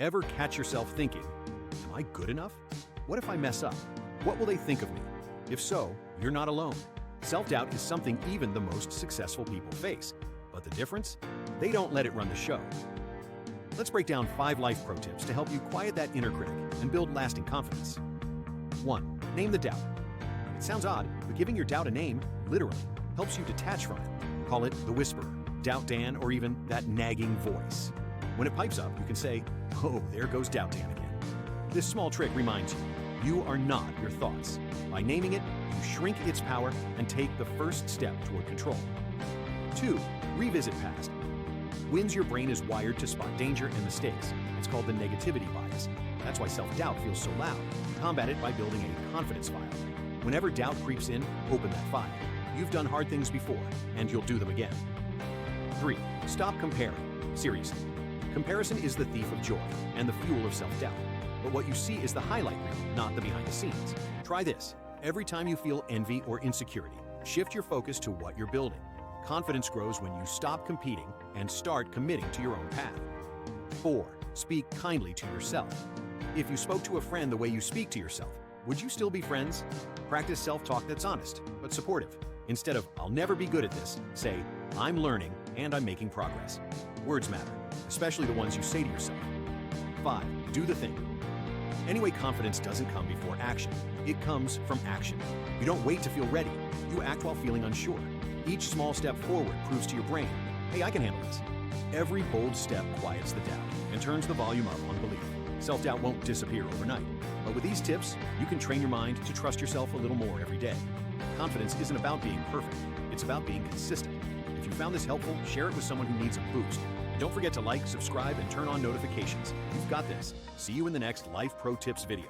Ever catch yourself thinking, am I good enough? What if I mess up? What will they think of me? If so, you're not alone. Self-doubt is something even the most successful people face. But the difference? They don't let it run the show. Let's break down 5 life pro tips to help you quiet that inner critic and build lasting confidence. 1. Name the doubt. It sounds odd, but giving your doubt a name, literally, helps you detach from it. Call it the whisperer, Doubt Dan, or even that nagging voice. When it pipes up, you can say, oh, there goes Doubt Dan again. This small trick reminds you, you are not your thoughts. By naming it, you shrink its power and take the first step toward control. 2. Revisit past. Wins your brain is wired to spot danger and mistakes. It's called the negativity bias. That's why self-doubt feels so loud. Combat it by building a confidence file. Whenever doubt creeps in, open that file. You've done hard things before, and you'll do them again. 3. Stop comparing. Seriously. Comparison is the thief of joy and the fuel of self-doubt. But what you see is the highlight reel, not the behind the scenes. Try this. Every time you feel envy or insecurity, shift your focus to what you're building. Confidence grows when you stop competing and start committing to your own path. 4. Speak kindly to yourself. If you spoke to a friend the way you speak to yourself, would you still be friends? Practice self-talk that's honest, but supportive. Instead of, I'll never be good at this, say, I'm learning and I'm making progress. Words matter, especially the ones you say to yourself. 5. Do the thing. Anyway, confidence doesn't come before action. It comes from action. You don't wait to feel ready. You act while feeling unsure. Each small step forward proves to your brain, hey, I can handle this. Every bold step quiets the doubt and turns the volume up on belief. Self-doubt won't disappear overnight. But with these tips, you can train your mind to trust yourself a little more every day. Confidence isn't about being perfect. It's about being consistent. If you found this helpful, share it with someone who needs a boost. And don't forget to like, subscribe, and turn on notifications. You've got this. See you in the next Life Pro Tips video.